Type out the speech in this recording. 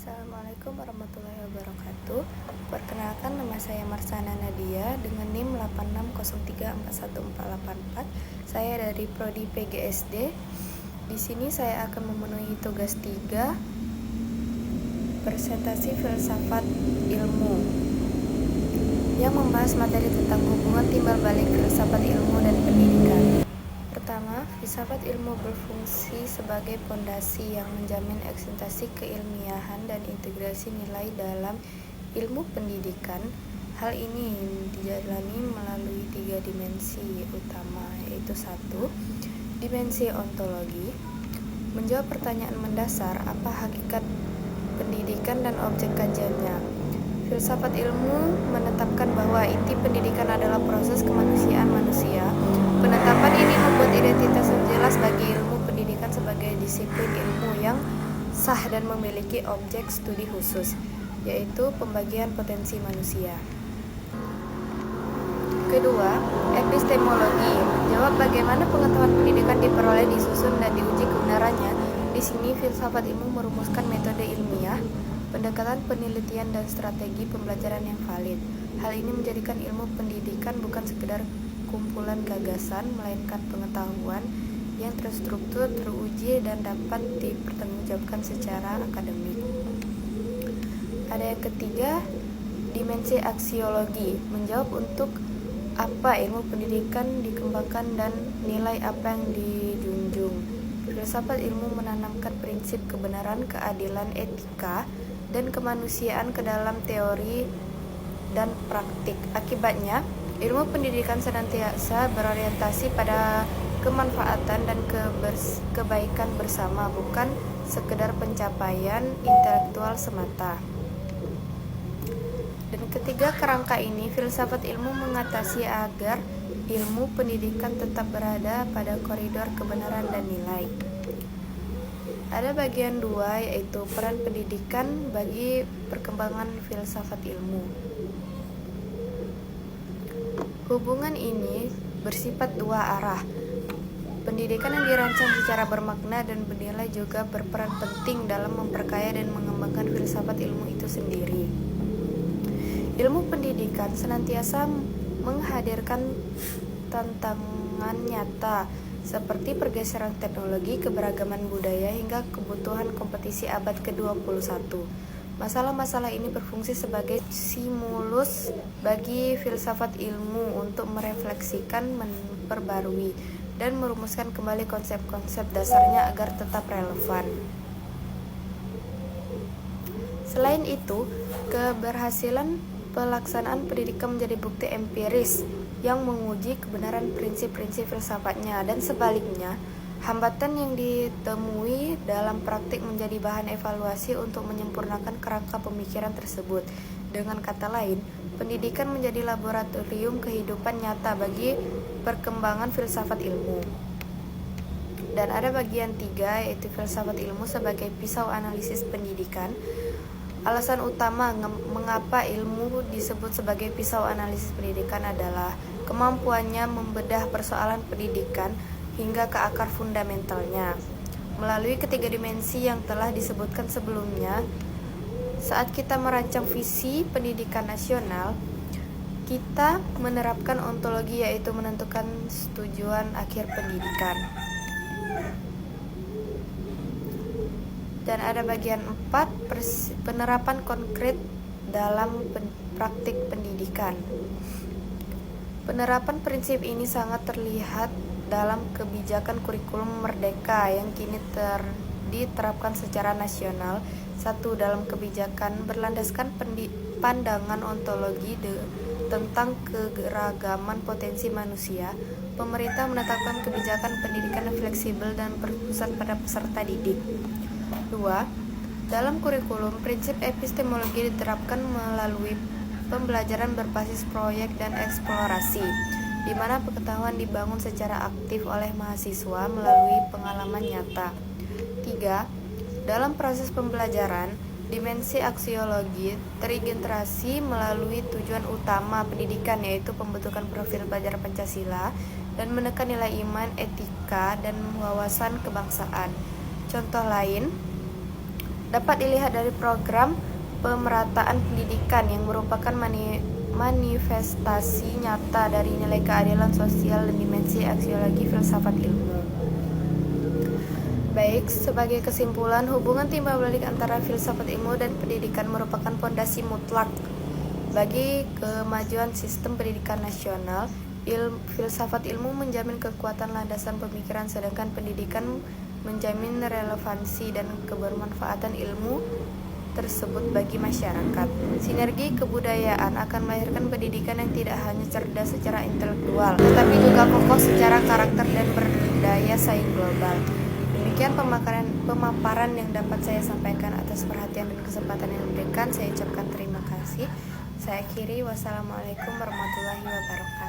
Assalamualaikum warahmatullahi wabarakatuh. Perkenalkan, nama saya Marsana Nadia dengan NIM 86034144. Saya dari Prodi PGSD. Di sini saya akan memenuhi tugas 3, presentasi filsafat ilmu, yang membahas materi tentang hubungan timbal balik filsafat ilmu dan pendidikan. Pertama, filsafat ilmu berfungsi sebagai pondasi yang menjamin eksistensi keilmiahan dan integrasi nilai dalam ilmu pendidikan. Hal ini dijalani melalui 3 dimensi utama, yaitu 1. Dimensi ontologi, menjawab pertanyaan mendasar apa hakikat pendidikan dan objek kajiannya. Filsafat ilmu menetapkan bahwa inti pendidikan adalah proses kemanusiaan manusia. Penetapan ini membuat identitas yang jelas bagi ilmu pendidikan sebagai disiplin ilmu yang sah dan memiliki objek studi khusus, yaitu pembagian potensi manusia. Kedua, epistemologi, menjawab bagaimana pengetahuan pendidikan diperoleh, disusun, dan diuji kebenarannya. Di sini filsafat ilmu merumuskan metode ilmiah, pendekatan penelitian, dan strategi pembelajaran yang valid. Hal ini menjadikan ilmu pendidikan bukan sekedar kumpulan gagasan, melainkan pengetahuan yang terstruktur, teruji, dan dapat dipertanggungjawabkan secara akademik. Ada yang ketiga, dimensi aksiologi, menjawab untuk apa ilmu pendidikan dikembangkan dan nilai apa yang dijunjung. Filsafat ilmu menanamkan prinsip kebenaran, keadilan, etika, dan kemanusiaan ke dalam teori dan praktik. Akibatnya, ilmu pendidikan senantiasa berorientasi pada kemanfaatan dan kebaikan bersama, bukan sekedar pencapaian intelektual semata. Dan ketiga, kerangka ini filsafat ilmu mengatasi agar ilmu pendidikan tetap berada pada koridor kebenaran dan nilai. Ada bagian 2, yaitu peran pendidikan bagi perkembangan filsafat ilmu. Hubungan ini bersifat 2 arah. Pendidikan yang dirancang secara bermakna dan bernilai juga berperan penting dalam memperkaya dan mengembangkan filsafat ilmu itu sendiri. Ilmu pendidikan senantiasa menghadirkan tantangan nyata seperti pergeseran teknologi, keberagaman budaya, hingga kebutuhan kompetisi abad ke-21. Masalah-masalah ini berfungsi sebagai stimulus bagi filsafat ilmu untuk merefleksikan, memperbarui, dan merumuskan kembali konsep-konsep dasarnya agar tetap relevan. Selain itu, keberhasilan pelaksanaan pendidikan menjadi bukti empiris yang menguji kebenaran prinsip-prinsip filsafatnya, dan sebaliknya, hambatan yang ditemui dalam praktik menjadi bahan evaluasi untuk menyempurnakan kerangka pemikiran tersebut. Dengan kata lain, pendidikan menjadi laboratorium kehidupan nyata bagi perkembangan filsafat ilmu. Dan ada bagian 3, yaitu filsafat ilmu sebagai pisau analisis pendidikan. Alasan utama mengapa ilmu disebut sebagai pisau analisis pendidikan adalah kemampuannya membedah persoalan pendidikan hingga ke akar fundamentalnya. Melalui ketiga dimensi yang telah disebutkan sebelumnya, saat kita merancang visi pendidikan nasional, kita menerapkan ontologi, yaitu menentukan tujuan akhir pendidikan. Dan ada bagian 4, penerapan konkret dalam praktik pendidikan. Penerapan prinsip ini sangat terlihat dalam kebijakan kurikulum merdeka yang kini diterapkan secara nasional. 1. Dalam kebijakan berlandaskan pandangan ontologi tentang keberagaman potensi manusia, pemerintah menetapkan kebijakan pendidikan yang fleksibel dan berpusat pada peserta didik. 2. Dalam kurikulum, prinsip epistemologi diterapkan melalui pembelajaran berbasis proyek dan eksplorasi, di mana pengetahuan dibangun secara aktif oleh mahasiswa melalui pengalaman nyata. 3. Dalam proses pembelajaran, dimensi aksiologi terintegrasi melalui tujuan utama pendidikan, yaitu pembentukan profil pelajar Pancasila dan menekan nilai iman, etika, dan wawasan kebangsaan. Contoh lain, dapat dilihat dari program pemerataan pendidikan yang merupakan manifestasi nyata dari nilai keadilan sosial dan dimensi aksiologi filsafat ilmu. Baik, sebagai kesimpulan, hubungan timbal balik antara filsafat ilmu dan pendidikan merupakan fondasi mutlak bagi kemajuan sistem pendidikan nasional. Filsafat ilmu menjamin kekuatan landasan pemikiran, sedangkan pendidikan menjamin relevansi dan kebermanfaatan ilmu tersebut bagi masyarakat. Sinergi kebudayaan akan melahirkan pendidikan yang tidak hanya cerdas secara intelektual, tetapi juga kokoh secara karakter dan berdaya saing global. Demikian pemaparan yang dapat saya sampaikan. Atas perhatian dan kesempatan yang diberikan, saya ucapkan terima kasih. Saya akhiri, wassalamualaikum warahmatullahi wabarakatuh.